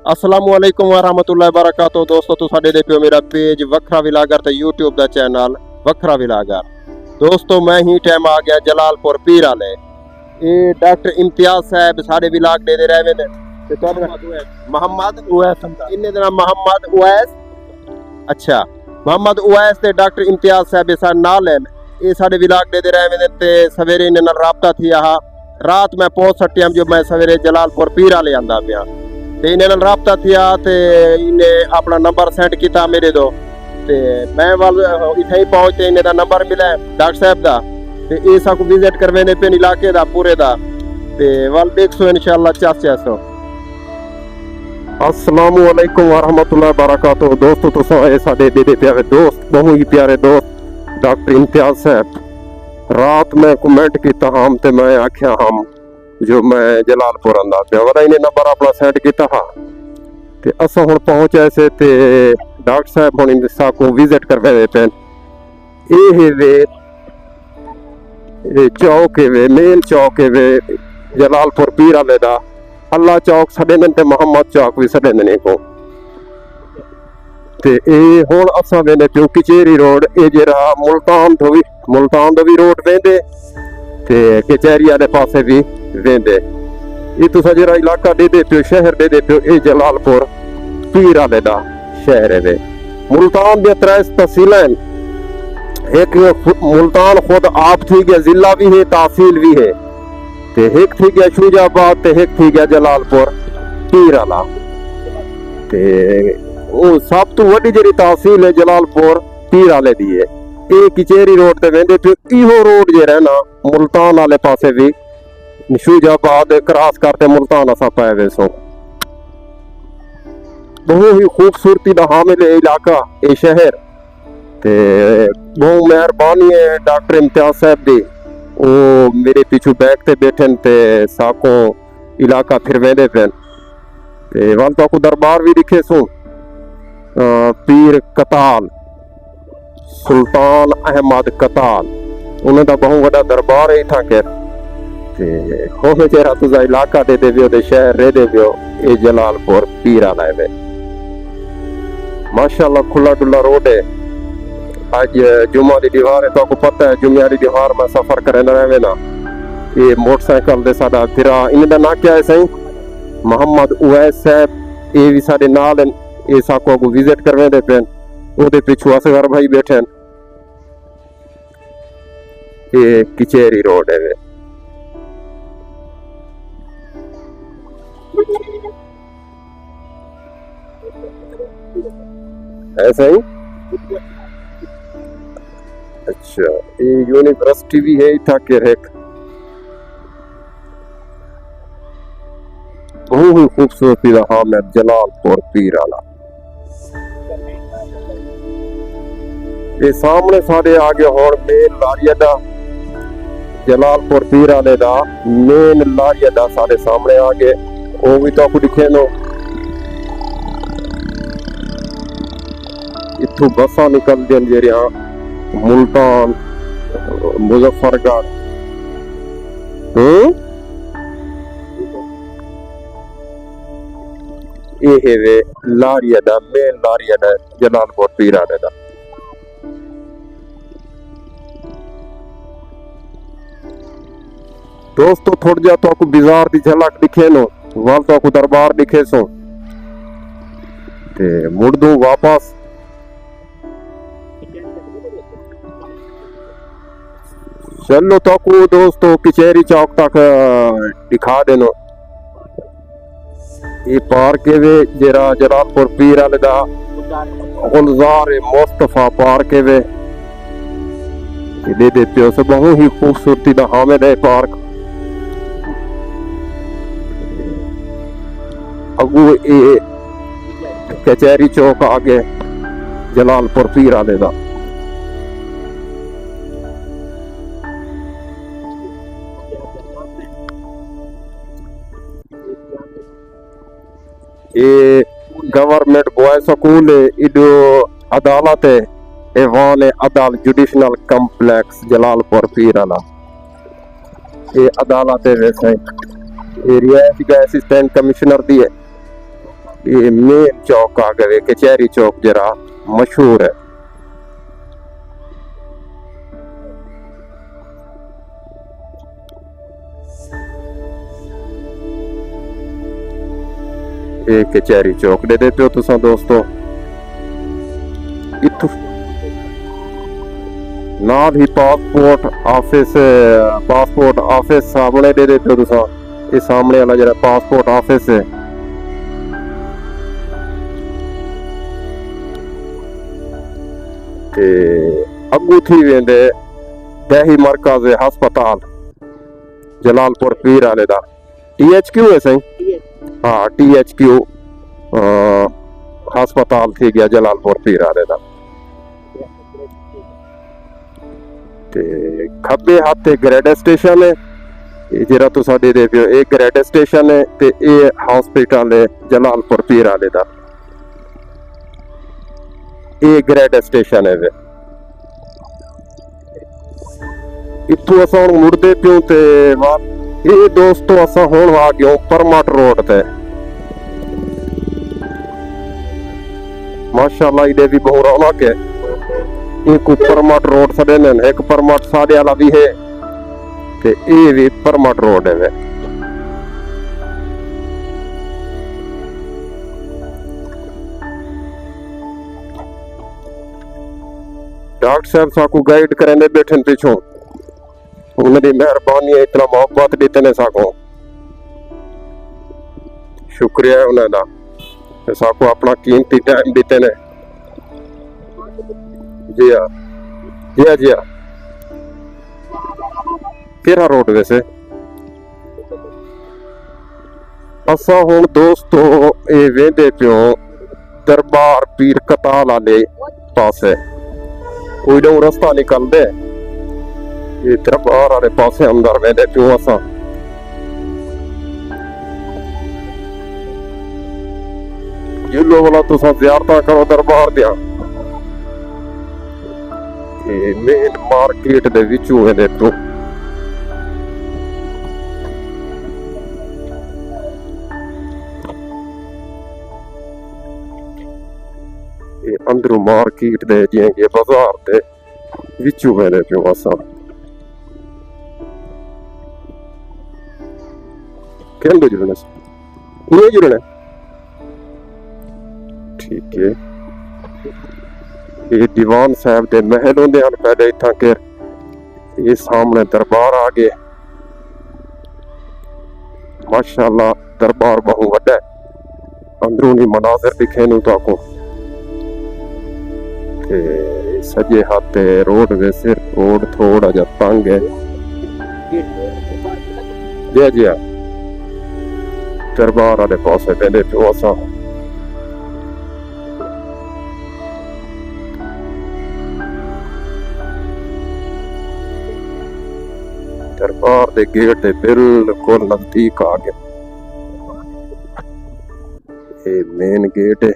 असलामुअलैकुम वरहमतुल्लाहि वबरकातुहू। दोस्तों तुसां ॾे पियो मेरा पेज वखरा विलागर ते यूट्यूब का चैनल वखरा विलागर। दोस्तों मैं ही टाइम आ गया जलालपुर पीर वाले। ये डॉक्टर इम्तियाज साहब साढ़े विलाग दे रहे ने मोहम्मद उवैस, इन्ने दा नाम मोहम्मद उवैस। अच्छा, मोहम्मद उवैस ते डॉक्टर इम्तियाज साहब साढ़े नाल हैं। ये साढ़े विलाग दे रहे ने ते सवेरे इन्ने नाल राबता थिया हा। रात मैं पहुंच सटियम जो मैं सवेरे जलालपुर पीर वाले आंदा पिया ते इन्हें नाल राबता थिया ते इन्हें अपना नंबर सेंड किया मेरे दो ते मैं वाल इथे ही पहुंचते इन्हें दा नंबर मिला डॉक्टर साहब दा ते ये साकू विजिट करवेने पे इलाके दा पूरे दा ते वाल देखसो इंशाल्लाह चासो। अस्सलामु अलैकुम वरहमतुल्लाहि वबरकातुहू। दोस्तों तुसां ए साडे दे प्यारे दोस्त बहुत ही प्यारे दोस्त डॉक्टर इम्तियाज साहब रात में कमेंट किया हम ते मैं आख्या हम जो मैं जलालपुर आंदा पिया वाला इन्हें नंबर अपना सेंड किया हा ते असा हुण पहुंचे से ते डॉक्टर साहब हुण इंसा को विजिट करवे पे ये वे चौक वे मेन चौक वे जलालपुर पीर वाले दा अल्लाह चौक सडेंदन ते मोहम्मद चौक भी सडेंदन को ते ये हुण असा वेंदे पियो कचेरी रोड ये जेड़ा मुल्तान तो भी रोड वेंदे ते कचहरी वाले पासे भी वेंदे। ये तुसा जरा इलाका दे पियो शहर दे पियो ये जलालपुर पीर वाले दा शहर है। मुल्तान दे 3 तहसीलें एक मुल्तान खुद आप थी गया जिला भी है तहसील भी है ते एक थी गया शूजाबाद ते एक थी गया जलालपुर पीर वाला ते वो सब तो वड्डी जेड़ी तहसील है जलालपुर पीर वाले दी है। ये कचेरी रोड ते वेंदे पियो इहो रोड जे है ना मुल्तान वाले पासे भी शूजाबाद क्रॉस करते मुल्तान असा पाए वैसो बहुत ही खूबसूरती दा हामिल है इलाका ये शहर ते बहुत मेहरबानी है डॉक्टर इम्तियाज साहब दी वो मेरे पीछू बैग ते बैठन ते साको इलाका फिर वेंदे पेन ते वाल तो को दरबार भी दिखे सो पीर कताल सुल्तान अहमद कताल उन्हें दा बहुत बड़ा दरबार है इथा के हो चेहरा तुझा इलाका दे देवियो दे शहर रे देवियो ये जलालपुर पीर वाला है माशाल्लाह खुला डुला रोड है। आज जुम्मा दी दीवार है तो आपको पता है जुम्मे दी दीवार में सफर करे रहे ना ये मोटरसाइकिल दे साडा फिरा इनका ना क्या है सही मोहम्मद उवैस साहब ये भी साडे नाल ये साको को विजिट करवे दे पेन ओदे पिछू असगर भाई बैठे ये कचेरी रोड है ऐसा ही। अच्छा ये यूनिवर्सिटी भी है इथा के रेक बहुत ही खूबसूरती रहा मैं जलालपुर पीर वाला ये सामने साढ़े आगे होर मेन लारिया जलालपुर पीर वाले दा मेन लारिया साढ़े सामने आगे वो भी तो आपको दिखे नो इतू बसा निकल दिन जेरिया मुल्तान मुजफ्फरगढ़ ये वे लारिया दा मेन लारिया दा जलालपुर पीर वाले दा। दोस्तों थोड़ा जा तो आपको बाजार की झलक दिखे नो वाल तो आपको दरबार दिखे सो ते मुड़ दो वापस चलो तो आपको दोस्तों कचहरी चौक तक दिखा देनो ये पार्क है वे जरा जलालपुर पीर वाले दा गुलजार मुस्तफा पार्क है वे दे पियो से बहुत ही खूबसूरती दा हामिल है पार्क अगू ये कचहरी चौक आगे जलालपुर पीर वाले दा ये गवर्नमेंट बॉय स्कूल है इडो अदालत है एवान अदालत जुडिशनल कम्प्लेक्स जलालपुर पीर वाला ये अदालत है वैसे एरिया का असिस्टेंट कमिश्नर दी है ये मेन चौक आ गए, कचहरी चौक जरा मशहूर है। ये कचहरी चौक दे देते हो तुसा दोस्तों। इत्थों नाल ही पासपोर्ट ऑफिस सामने दे देते हो तुसा। ये सामने वाला जरा पासपोर्ट ऑफिस है। ते अगू थी वेंदे दही मरकज हस्पताल जलालपुर पीर वाले दा। THQ है सही। हाँ THQ हस्पताल थी गया जलालपुर पीर वाले दा। ते खब्बे हाथ ग्रेड स्टेशन है। जरा तुसा दे दे पियो, एक ग्रेड स्टेशन है ते ये हॉस्पिटल है जलालपुर पीर वाले दा। ये ग्रेड स्टेशन है वे। इत्थों असा हुण मुड़दे पियो ते ये दोस्तों असा हुण आ गए परमट रोड ते। माशाअल्लाह इधे भी बहुत रौनक है। एक परमट रोड सदे ने, एक परमट सादे वाला भी है ते ये भी परमट रोड है वे। डॉक्टर साहब साकू गाइड करेंदे बैठन पिछों, उनकी मेहरबानी है, इतना मोहब्बत देते ने साको, शुक्रिया है उन्होंने दा। साको अपना कीमती टाइम देते ने। जी हाँ जी हाँ जी हाँ। केड़ा रोड वैसे असा हुण दोस्तों ये वेंदे पियो दरबार पीर कताल वाले पासे। कोई ना रास्ता निकल दे ये दरबार वाले पासे अंदर वेंदे पियो असा। जिलो वाला तुसा ज़ियारतां करो दरबार दियां। ये मेन मार्केट दे विचों वेंदे पियो। अंदरों मार्केट दे जियां कि बाजार दे विचों वेंदे पियो असा। कहंदे जुड़ने ये जुड़ने ठीक है। ये दीवान साहब दे महल होंदे हन पहले इत्थां के। ये सामने दरबार आ गए। माशाअल्लाह दरबार बहुत वड्डा है। अंदरूनी मनाज़िर दिखे नूं ताको। सजे हाथ रोड वैसे रोड थोड़ा जा तंग है। जी जी हाँ दरबार वाले पासे वेंदे पियो असा। दरबार दे गेट दे बिल्कुल नजदीक आ गए। ये मेन गेट है।